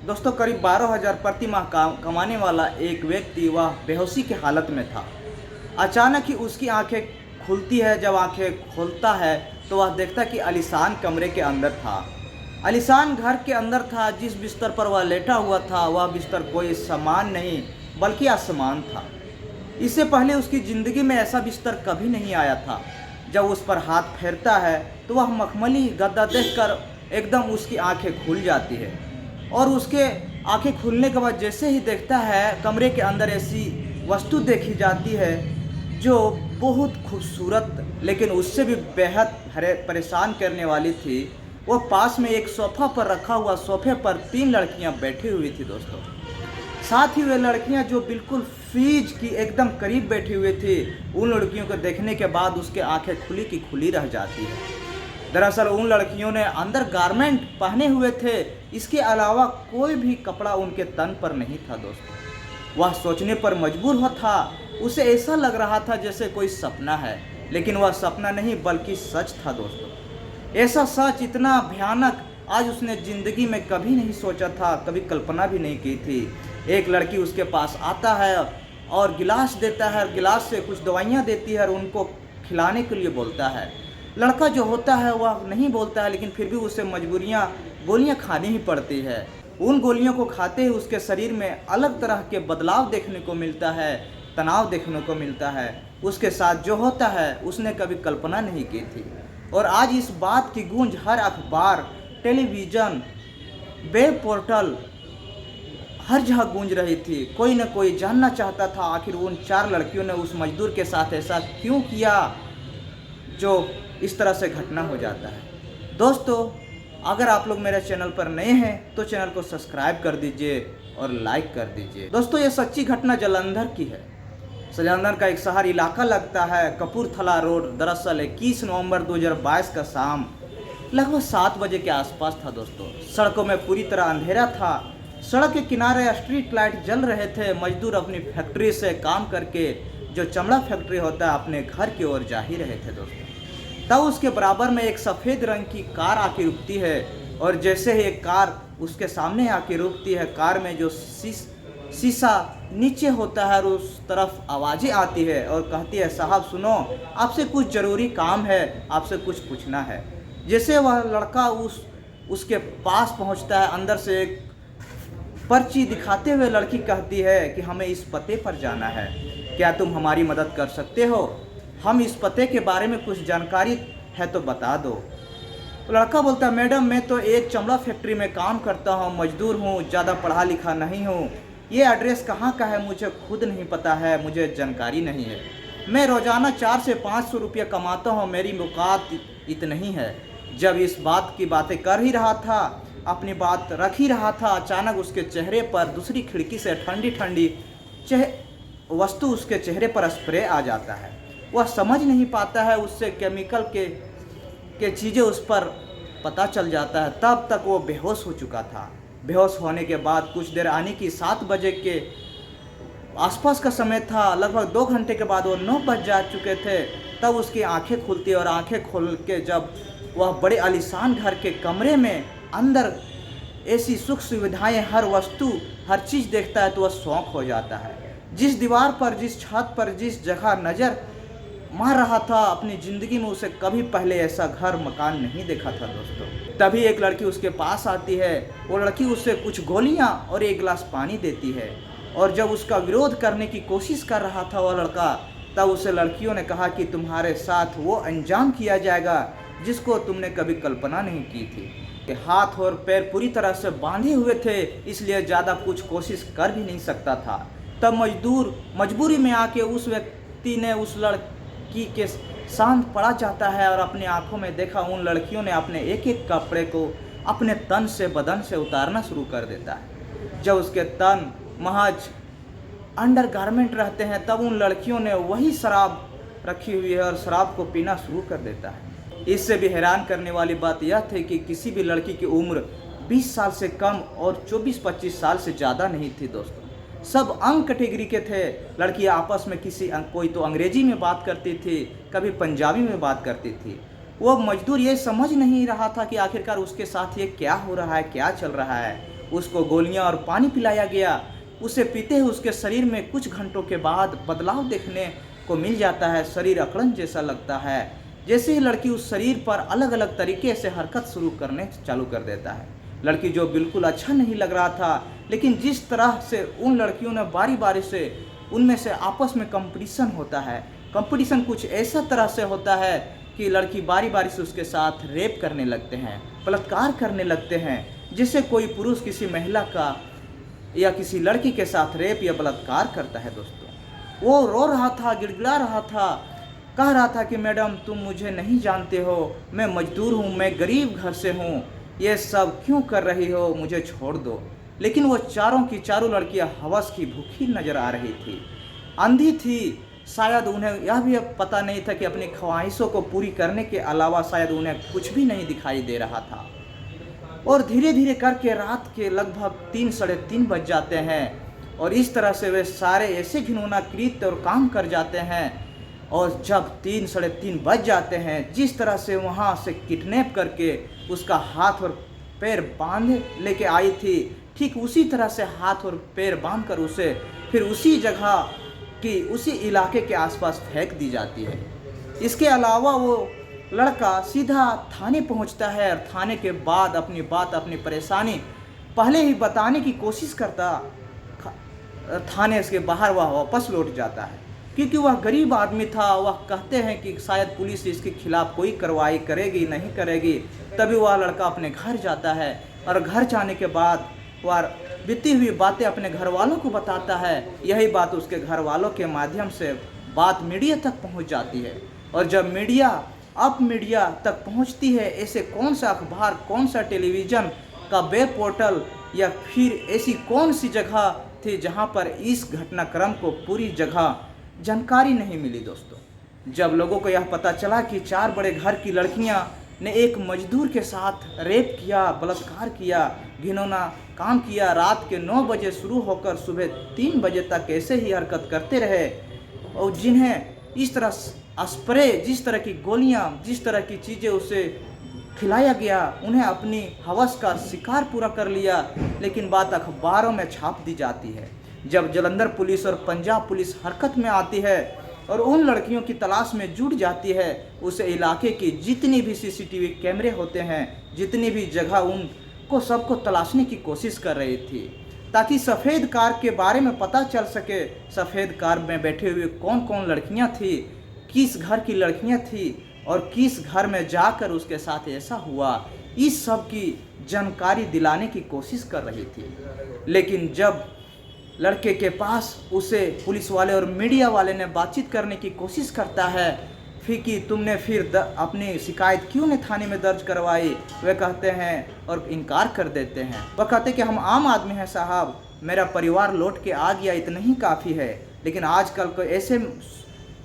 दोस्तों करीब 12,000 प्रति माह कमाने वाला एक व्यक्ति वह बेहोशी की हालत में था। अचानक ही उसकी आंखें खुलती है। जब आंखें खोलता है तो वह देखता कि आलीशान कमरे के अंदर था। आलीशान घर के अंदर था। जिस बिस्तर पर वह लेटा हुआ था वह बिस्तर कोई सामान नहीं बल्कि आसमान था। इससे पहले उसकी ज़िंदगी में ऐसा बिस्तर कभी नहीं आया था। जब उस पर हाथ फेरता है तो वह मखमली गद्दा देखकर एकदम उसकी आंखें खुल जाती है और उसके आंखें खुलने के बाद जैसे ही देखता है कमरे के अंदर ऐसी वस्तु देखी जाती है जो बहुत खूबसूरत लेकिन उससे भी बेहद परेशान करने वाली थी। वो पास में एक सोफ़ा पर रखा हुआ सोफ़े पर 3 लड़कियां बैठी हुई थी दोस्तों। साथ ही वे लड़कियां जो बिल्कुल फ्रीज की एकदम करीब बैठी हुई थी, उन लड़कियों को देखने के बाद उसके आंखें खुली की खुली रह जाती है। दरअसल उन लड़कियों ने अंदर गारमेंट पहने हुए थे, इसके अलावा कोई भी कपड़ा उनके तन पर नहीं था दोस्तों। वह सोचने पर मजबूर हुआ था। उसे ऐसा लग रहा था जैसे कोई सपना है, लेकिन वह सपना नहीं बल्कि सच था दोस्तों। ऐसा सच इतना भयानक आज उसने ज़िंदगी में कभी नहीं सोचा था, कभी कल्पना भी नहीं की थी। एक लड़की उसके पास आता है और गिलास देता है, गिलास से कुछ दवाइयाँ देती है और उनको खिलाने के लिए बोलता है। लड़का जो होता है वह नहीं बोलता है, लेकिन फिर भी उसे गोलियां खानी ही पड़ती है। उन गोलियों को खाते ही उसके शरीर में अलग तरह के बदलाव देखने को मिलता है, तनाव देखने को मिलता है। उसके साथ जो होता है उसने कभी कल्पना नहीं की थी। और आज इस बात की गूंज हर अखबार, टेलीविज़न, वेब पोर्टल हर जगह गूंज रही थी। कोई न कोई जानना चाहता था आखिर उन 4 लड़कियों ने उस मजदूर के साथ ऐसा क्यों किया जो इस तरह से घटना हो जाता है। दोस्तों अगर आप लोग मेरे चैनल पर नए हैं तो चैनल को सब्सक्राइब कर दीजिए और लाइक कर दीजिए। दोस्तों ये सच्ची घटना जालंधर की है। जालंधर का एक शहर इलाका लगता है कपूरथला रोड। दरअसल 21 नवंबर 2022 का शाम लगभग 7 बजे के आसपास था दोस्तों। सड़कों में पूरी तरह अंधेरा था। सड़क के किनारे स्ट्रीट लाइट जल रहे थे। मजदूर अपनी फैक्ट्री से काम करके, जो चमड़ा फैक्ट्री होता है, अपने घर की ओर जा ही रहे थे दोस्तों। तब उसके बराबर में एक सफ़ेद रंग की कार आके रुकती है और जैसे ही एक कार उसके सामने आके रुकती है, कार में जो शीशा नीचे होता है उस तरफ आवाज़ें आती है और कहती है, साहब सुनो, आपसे कुछ ज़रूरी काम है, आपसे कुछ पूछना है। जैसे वह लड़का उसके पास पहुंचता है, अंदर से एक पर्ची दिखाते हुए लड़की कहती है कि हमें इस पते पर जाना है, क्या तुम हमारी मदद कर सकते हो? हम इस पते के बारे में कुछ जानकारी है तो बता दो। लड़का बोलता है, मैडम मैं तो एक चमड़ा फैक्ट्री में काम करता हूँ, मजदूर हूँ, ज़्यादा पढ़ा लिखा नहीं हूँ। ये एड्रेस कहाँ का है मुझे खुद नहीं पता है, मुझे जानकारी नहीं है। मैं रोज़ाना 400 से 500 रुपये कमाता हूँ, मेरी औकात इतनी ही है। जब इस बात की बातें कर ही रहा था, अपनी बात रख ही रहा था, अचानक उसके चेहरे पर दूसरी खिड़की से ठंडी ठंडी वस्तु उसके चेहरे पर स्प्रे आ जाता है। वह समझ नहीं पाता है, उससे केमिकल के चीज़ें उस पर पता चल जाता है। तब तक वो बेहोश हो चुका था। बेहोश होने के बाद कुछ देर आने की 7 बजे के आसपास का समय था। लगभग 2 घंटे के बाद वो 9 बज जा चुके थे। तब उसकी आंखें खुलती और आंखें खोल के जब वह बड़े आलीशान घर के कमरे में अंदर ऐसी सुख सुविधाएं, हर वस्तु, हर चीज़ देखता है तो वह शौक हो जाता है। जिस दीवार पर, जिस छत पर, जिस जगह नज़र मार रहा था अपनी ज़िंदगी में, उसे कभी पहले ऐसा घर मकान नहीं देखा था दोस्तों। तभी एक लड़की उसके पास आती है। वो लड़की उससे कुछ गोलियां और एक गिलास पानी देती है और जब उसका विरोध करने की कोशिश कर रहा था वो लड़का, तब उसे लड़कियों ने कहा कि तुम्हारे साथ वो अंजाम किया जाएगा जिसको तुमने कभी कल्पना नहीं की थी। कि हाथ और पैर पूरी तरह से बांधे हुए थे, इसलिए ज़्यादा कुछ कोशिश कर भी नहीं सकता था। तब मजबूरी में आके उस व्यक्ति ने उस लड़की के शांत पड़ा जाता है और अपनी आंखों में देखा उन लड़कियों ने अपने एक एक कपड़े को अपने तन से, बदन से उतारना शुरू कर देता है। जब उसके तन महज अंडर गारमेंट रहते हैं, तब उन लड़कियों ने वही शराब रखी हुई है और शराब को पीना शुरू कर देता है। इससे भी हैरान करने वाली बात यह थी कि किसी भी लड़की की उम्र 20 साल से कम और 24-25 साल से ज़्यादा नहीं थी दोस्तों। सब अंग कैटेगरी के थे। लड़कियां आपस में कोई तो अंग्रेजी में बात करती थी, कभी पंजाबी में बात करती थी। वो मजदूर ये समझ नहीं रहा था कि आखिरकार उसके साथ ये क्या हो रहा है, क्या चल रहा है। उसको गोलियां और पानी पिलाया गया। उसे पीते ही उसके शरीर में कुछ घंटों के बाद बदलाव देखने को मिल जाता है। शरीर अकड़न जैसा लगता है। जैसे ही लड़की उस शरीर पर अलग अलग तरीके से हरकत शुरू करने चालू कर देता है। लड़की जो बिल्कुल अच्छा नहीं लग रहा था, लेकिन जिस तरह से उन लड़कियों ने बारी बारी से उनमें से आपस में कंपटीशन होता है। कंपटीशन कुछ ऐसा तरह से होता है कि लड़की बारी बारी से उसके साथ रेप करने लगते हैं, बलात्कार करने लगते हैं। जिससे कोई पुरुष किसी महिला का या किसी लड़की के साथ रेप या बलात्कार करता है दोस्तों, वो रो रहा था, गिड़गिड़ा रहा था, कह रहा था कि मैडम तुम मुझे नहीं जानते हो, मैं मजदूर हूँ, मैं गरीब घर से हूँ, ये सब क्यों कर रही हो, मुझे छोड़ दो। लेकिन वो चारों की चारों लड़कियां हवस की भूखी नजर आ रही थी, अंधी थी। शायद उन्हें यह भी पता नहीं था कि अपनी ख्वाहिशों को पूरी करने के अलावा शायद उन्हें कुछ भी नहीं दिखाई दे रहा था। और धीरे धीरे करके रात के लगभग 3 साढ़े 3 बज जाते हैं और इस तरह से वे सारे ऐसे घिनौना कृत्य और काम कर जाते हैं। और जब 3 साढ़े 3 बज जाते हैं, जिस तरह से वहाँ से किडनैप करके उसका हाथ और पैर बांध लेके आई थी, ठीक उसी तरह से हाथ और पैर बांधकर उसे फिर उसी जगह की उसी इलाके के आसपास फेंक दी जाती है। इसके अलावा वो लड़का सीधा थाने पहुंचता है और थाने के बाद अपनी बात, अपनी परेशानी पहले ही बताने की कोशिश करता। थाने के बाहर वह वापस लौट जाता है क्योंकि वह गरीब आदमी था। वह कहते हैं कि शायद पुलिस इसके खिलाफ कोई कार्रवाई करेगी, नहीं करेगी। तभी वह लड़का अपने घर जाता है और घर जाने के बाद वह बीती हुई बातें अपने घर वालों को बताता है। यही बात उसके घर वालों के माध्यम से बात मीडिया तक पहुंच जाती है। और जब मीडिया तक पहुंचती है, ऐसे कौन सा अखबार, कौन सा टेलीविज़न का वेब पोर्टल या फिर ऐसी कौन सी जगह थी जहां पर इस घटनाक्रम को पूरी जगह जानकारी नहीं मिली दोस्तों। जब लोगों को यह पता चला कि 4 बड़े घर की लड़कियां ने एक मजदूर के साथ रेप किया, बलात्कार किया, घिनौना काम किया, रात के 9 बजे शुरू होकर सुबह 3 बजे तक ऐसे ही हरकत करते रहे और जिन्हें इस तरह स्प्रे, जिस तरह की गोलियां, जिस तरह की चीज़ें उसे खिलाया गया, उन्हें अपनी हवस का शिकार पूरा कर लिया। लेकिन बात अखबारों में छाप दी जाती है। जब जालंधर पुलिस और पंजाब पुलिस हरकत में आती है और उन लड़कियों की तलाश में जुट जाती है, उस इलाके की जितनी भी सीसीटीवी कैमरे होते हैं, जितनी भी जगह, उनको सबको तलाशने की कोशिश कर रही थी ताकि सफ़ेद कार के बारे में पता चल सके। सफ़ेद कार में बैठे हुए कौन कौन लड़कियां थी, किस घर की लड़कियां थी और किस घर में जाकर उसके साथ ऐसा हुआ, इस सब की जानकारी दिलाने की कोशिश कर रही थी। लेकिन जब लड़के के पास उसे पुलिस वाले और मीडिया वाले ने बातचीत करने की कोशिश करता है फिर कि तुमने फिर अपनी शिकायत क्यों नहीं थाने में दर्ज करवाई, वे कहते हैं और इनकार कर देते हैं। वह कहते कि हम आम आदमी हैं साहब, मेरा परिवार लौट के आ गया, इतना ही काफ़ी है। लेकिन आजकल को ऐसे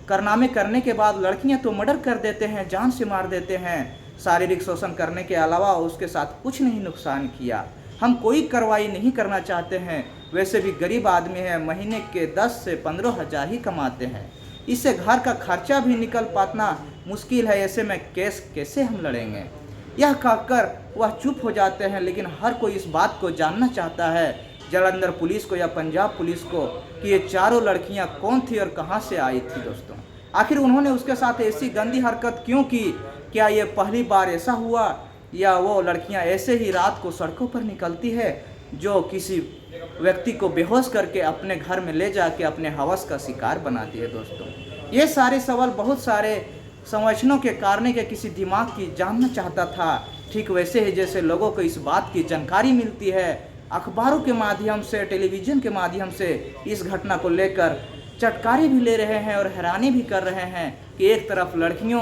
कारनामे करने के बाद लड़कियां तो मर्डर कर देते हैं, जान से मार देते हैं। शारीरिक शोषण करने के अलावा उसके साथ कुछ नहीं नुकसान किया। हम कोई कार्रवाई नहीं करना चाहते हैं। वैसे भी गरीब आदमी है, महीने के 10 से 15 हज़ार ही कमाते हैं, इससे घर का खर्चा भी निकल पाना मुश्किल है। ऐसे में केस कैसे हम लड़ेंगे। यह कहकर वह चुप हो जाते हैं। लेकिन हर कोई इस बात को जानना चाहता है, जालंधर पुलिस को या पंजाब पुलिस को, कि ये चारों लड़कियां कौन थी और कहां से आई थी दोस्तों। आखिर उन्होंने उसके साथ ऐसी गंदी हरकत क्यों की। क्या ये पहली बार ऐसा हुआ या वो लड़कियां ऐसे ही रात को सड़कों पर निकलती है जो किसी व्यक्ति को बेहोश करके अपने घर में ले जाके अपने हवस का शिकार बनाती है दोस्तों। ये सारे सवाल बहुत सारे संरचनों के कारण के किसी दिमाग की जानना चाहता था। ठीक वैसे ही जैसे लोगों को इस बात की जानकारी मिलती है अखबारों के माध्यम से, टेलीविज़न के माध्यम से, इस घटना को लेकर चटकारी भी ले रहे हैं और हैरानी भी कर रहे हैं कि एक तरफ लड़कियों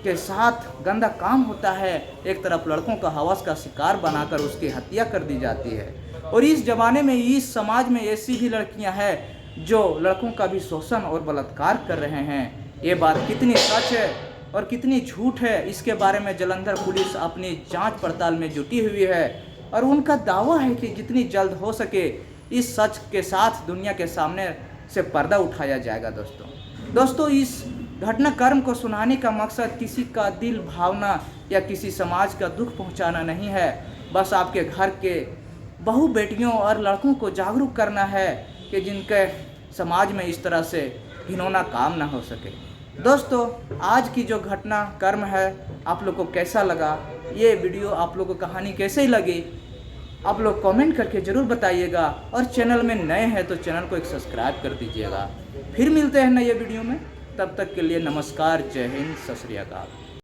के साथ गंदा काम होता है, एक तरफ लड़कों का हवस का शिकार बनाकर उसकी हत्या कर दी जाती है। और इस ज़माने में, इस समाज में ऐसी भी लड़कियां हैं जो लड़कों का भी शोषण और बलात्कार कर रहे हैं। ये बात कितनी सच है और कितनी झूठ है, इसके बारे में जालंधर पुलिस अपनी जांच पड़ताल में जुटी हुई है और उनका दावा है कि जितनी जल्द हो सके इस सच के साथ दुनिया के सामने से पर्दा उठाया जाएगा दोस्तों। इस घटनाक्रम को सुनाने का मकसद किसी का दिल भावना या किसी समाज का दुख पहुंचाना नहीं है। बस आपके घर के बहू बेटियों और लड़कों को जागरूक करना है कि जिनके समाज में इस तरह से घिनौना काम ना हो सके। दोस्तों, आज की जो घटना कर्म है आप लोग को कैसा लगा, ये वीडियो आप लोग को कहानी कैसे लगी, आप लोग कमेंट करके ज़रूर बताइएगा। और चैनल में नए हैं तो चैनल को एक सब्सक्राइब कर दीजिएगा। फिर मिलते हैं नए वीडियो में, तब तक के लिए नमस्कार, जय हिंद, सत श्री अकाल।